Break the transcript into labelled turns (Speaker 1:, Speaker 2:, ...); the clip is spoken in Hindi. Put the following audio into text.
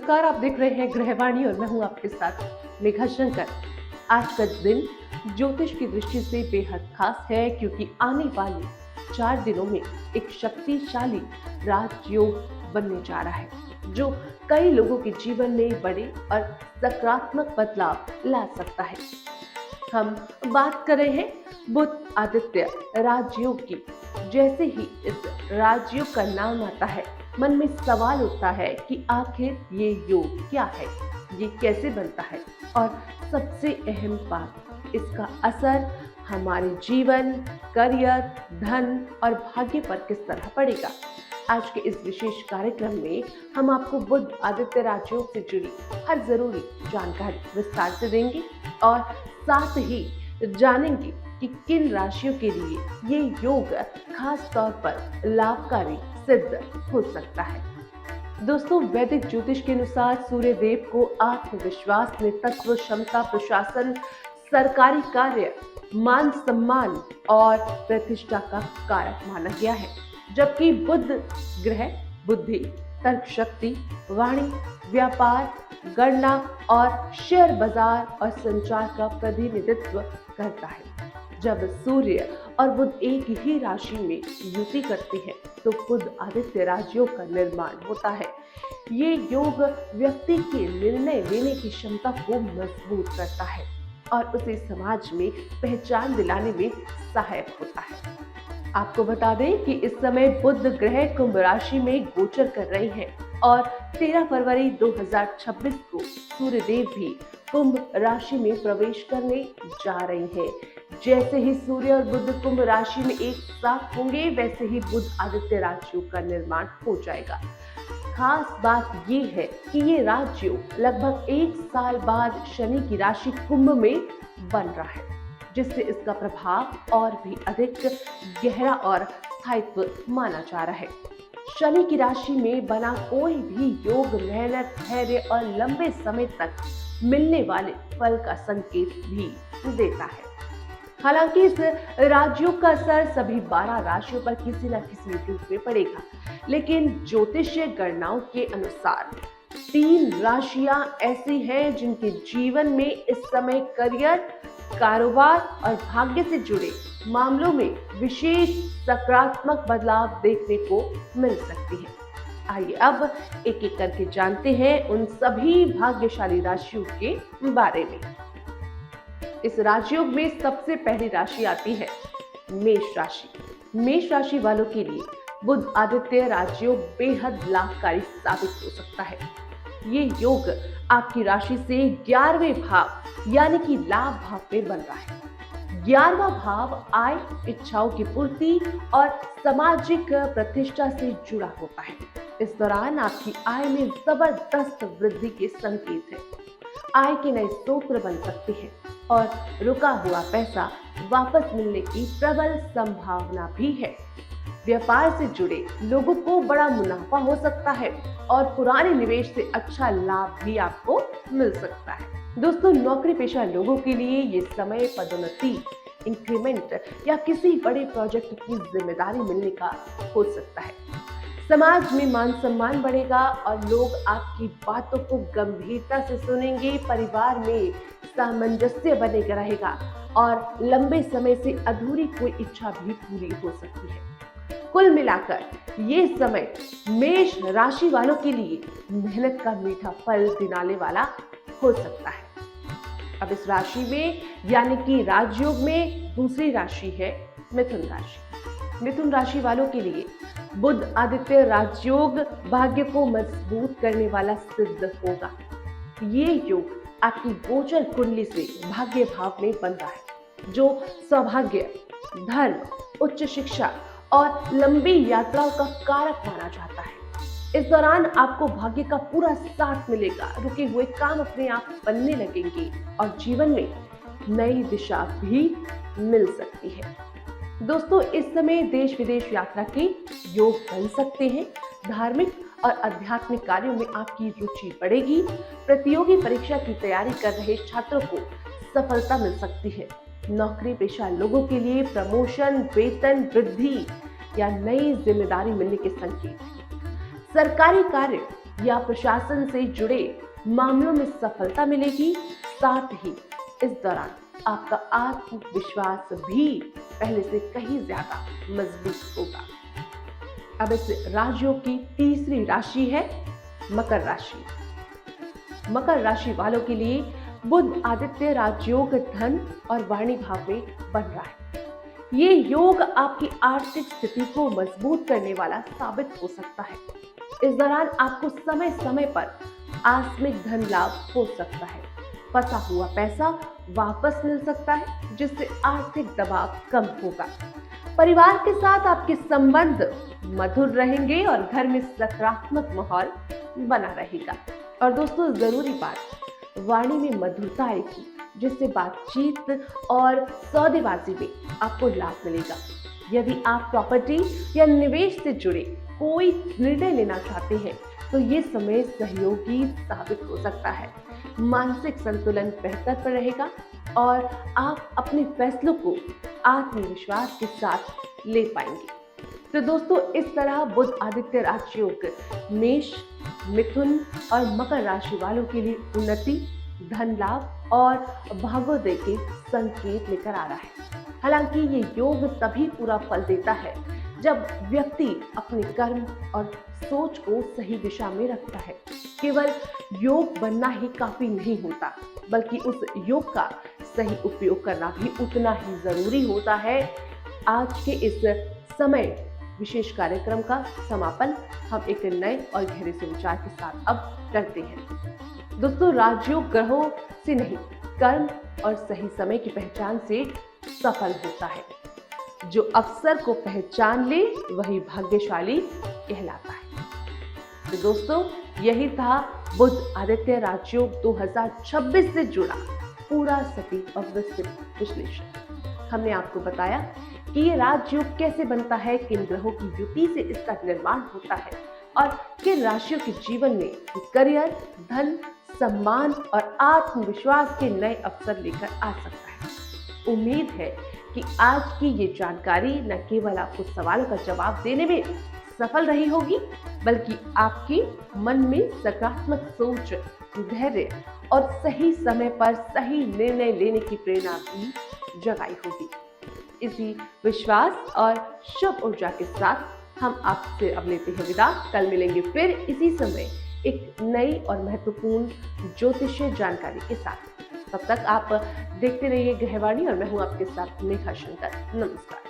Speaker 1: नमस्कार, आप देख रहे हैं गृहवाणी और मैं हूं आपके साथ मेघा शंकर। आज का दिन ज्योतिष की दृष्टि से बेहद खास है क्योंकि आने वाले 4 दिनों में एक शक्तिशाली राजयोग बनने जा रहा है जो कई लोगों के जीवन में बड़े और सकारात्मक बदलाव ला सकता है। हम बात कर रहे हैं बुध आदित्य राजयोग की। जैसे ही इस राजयोग का नाम आता है, मन में सवाल उठता है कि आखिर ये योग क्या है, ये कैसे बनता है और सबसे अहम बात, इसका असर हमारे जीवन, करियर, धन और भाग्य पर किस तरह पड़ेगा। आज के इस विशेष कार्यक्रम में हम आपको बुध आदित्य राजयोग से जुड़ी हर जरूरी जानकारी विस्तार से देंगे और साथ ही जानेंगे कि किन राशियों के लिए ये योग खास तौर पर लाभकारी सिद्ध हो सकता है। दोस्तों, वैदिक ज्योतिष के अनुसार सूर्य देव को आत्मविश्वास, नेतृत्व क्षमता, प्रशासन, सरकारी कार्य, मान सम्मान और प्रतिष्ठा का कारक माना गया है, जबकि बुध ग्रह बुद्धि, तर्क शक्ति, वाणी, व्यापार, गणना और शेयर बाजार और संचार का प्रतिनिधित्व करता है। जब सूर्य और बुध एक ही राशि में युति करती है तो बुध आदित्य राजयोग का निर्माण होता है। ये योग व्यक्ति के निर्णय लेने की क्षमता को मजबूत करता है और उसे समाज में पहचान दिलाने में सहायक होता है। आपको बता दें कि इस समय बुध ग्रह कुंभ राशि में गोचर कर रहे हैं और 13 फरवरी 2026 को सूर्य देव भी कुंभ राशि में प्रवेश करने जा रहे हैं। जैसे ही सूर्य और बुध कुंभ राशि में एक साथ होंगे, वैसे ही बुध आदित्य राजयोग का निर्माण हो जाएगा। खास बात ये है कि ये राजयोग लगभग 1 साल बाद शनि की राशि कुंभ में बन रहा है, जिससे इसका प्रभाव और भी अधिक गहरा और स्थायित्व माना जा रहा है। शनि की राशि में बना कोई भी योग मेहनत, धैर्य और लंबे समय तक मिलने वाले फल का संकेत भी देता है। हालांकि इस राजयोग का असर सभी 12 राशियों पर किसी न किसी रूप में पड़ेगा, लेकिन ज्योतिषीय गणनाओं के अनुसार 3 राशियां ऐसी हैं जिनके जीवन में इस समय करियर, कारोबार और भाग्य से जुड़े मामलों में विशेष सकारात्मक बदलाव देखने को मिल सकती है। आइए अब एक एक करके जानते हैं उन सभी भाग्यशाली राशियों के बारे में। इस राजयोग में सबसे पहली राशि आती है मेष राशि। मेष राशि वालों के लिए बुध आदित्य राजयोग बेहद लाभकारी साबित हो सकता है। ये योग आपकी राशि से 11वें भाव यानी कि लाभ भाव में बन रहा है। 11वां भाव आय, इच्छाओं की पूर्ति और सामाजिक प्रतिष्ठा से जुड़ा होता है। इस दौरान आपकी आय में जबरदस्त वृद्धि के संकेत है। आय के नए स्रोत बन सकते हैं और रुका हुआ पैसा वापस मिलने की प्रबल संभावना भी है। व्यापार से जुड़े लोगों को बड़ा मुनाफा हो सकता है और पुराने निवेश से अच्छा लाभ भी आपको मिल सकता है। दोस्तों, नौकरी पेशा लोगों के लिए ये समय पदोन्नति, इंक्रीमेंट या किसी बड़े प्रोजेक्ट की जिम्मेदारी मिलने का हो सकता है। समाज में मान सम्मान बढ़ेगा और लोग आपकी बातों को गंभीरता से सुनेंगे। परिवार में सामंजस्य बनेगा रहेगा और लंबे समय से अधूरी कोई इच्छा भी पूरी हो सकती है। कुल मिलाकर ये समय मेष राशि वालों के लिए मेहनत का मीठा फल दिलाने वाला हो सकता है। अब इस राशि में यानी कि राजयोग में दूसरी राशि है मिथुन राशि। मिथुन राशि वालों के लिए बुध आदित्य राजयोग भाग्य को मजबूत करने वाला सिद्ध होगा। ये योग आपकी गोचर कुंडली से भाग्य भाव में बन रहा है, जो सौभाग्य, धन, उच्च शिक्षा और लंबी यात्राओं का कारक माना जाता है। इस दौरान आपको भाग्य का पूरा साथ मिलेगा। रुके हुए काम अपने आप बनने लगेंगे और जीवन में नई दिशा भी मिल सकती है। दोस्तों, इस समय देश विदेश यात्रा के योग बन सकते हैं। धार्मिक और आध्यात्मिक कार्यों में आपकी रुचि बढ़ेगी। प्रतियोगी परीक्षा की तैयारी कर रहे छात्रों को सफलता मिल सकती है। नौकरी पेशा लोगों के लिए प्रमोशन, वेतन वृद्धि या नई जिम्मेदारी मिलने के संकेत हैं। सरकारी कार्य या प्रशासन से जुड़े मामलों में सफलता मिलेगी। साथ ही इस दौरान आपका आत्मविश्वास भी पहले से कहीं ज्यादा मजबूत होगा। अब इस राशियों की तीसरी राशि है मकर राशि। मकर राशि वालों के लिए बुध आदित्य राजयोग धन और वाणी भाव में बन रहा है। ये योग आपकी आर्थिक स्थिति को मजबूत करने वाला साबित हो सकता है। इस दौरान आपको समय समय पर आकस्मिक धन लाभ हो सकता है। फंसा हुआ पैसा वापस मिल सकता है, जिससे आर्थिक दबाव कम होगा। परिवार के साथ आपके संबंध मधुर रहेंगे और घर में सकारात्मक माहौल बना रहेगा। और दोस्तों, जरूरी बात, वाणी में मधुरता आएगी, जिससे बातचीत और सौदेबाजी में आपको लाभ मिलेगा। यदि आप प्रॉपर्टी या निवेश से जुड़े कोई निर्णय लेना चाहते हैं तो ये समय सहयोगी साबित हो सकता है। मानसिक संतुलन बेहतर पर रहेगा और आप अपने फैसलों को आत्मविश्वास के साथ ले पाएंगे। तो दोस्तों, इस तरह बुध आदित्य राजयोग मेष, मिथुन और मकर राशि वालों के लिए उन्नति, धन लाभ और भाग्योदय के संकेत लेकर आ रहा है। हालांकि ये योग तभी पूरा फल देता है जब व्यक्ति अपने कर्म और सोच को सही दिशा में रखता है। केवल योग बनना ही काफी नहीं होता, बल्कि उस योग का सही उपयोग करना भी उतना ही जरूरी होता है। आज के इस समय विशेष कार्यक्रम का समापन हम एक नए और गहरे से विचार के साथ अब करते हैं। दोस्तों, राजयोग ग्रहों से नहीं, कर्म और सही समय की पहचान से सफल होता है। जो अवसर को पहचान ले वही भाग्यशाली कहलाता है। तो दोस्तों, यही था बुध आदित्य राजयोग 2026 से जुड़ा पूरा सटीक और विस्तृत विश्लेषण। हमने आपको बताया कि ये राजयोग कैसे बनता है, किन ग्रहों की युति से इसका निर्माण होता है और किन राशियों के जीवन में करियर, धन, सम्मान और आत्मविश्वास के नए अवसर लेकर आ सकता है। उम्मीद है कि आज की ये जानकारी न केवल आपको सवालों का जवाब देने में सफल रही होगी, बल्कि आपके मन में सकारात्मक सोच, धैर्य और सही समय पर सही निर्णय लेने की प्रेरणा भी जगाई होगी। इसी विश्वास और शुभ ऊर्जा के साथ हम आपसे अब लेते हैं विदा। कल मिलेंगे फिर इसी समय एक नई और महत्वपूर्ण ज्योतिषीय जानकारी के साथ। तब तक आप देखते रहिए गृहवाणी और मैं हूं आपके साथ नेहा शंकर। नमस्कार।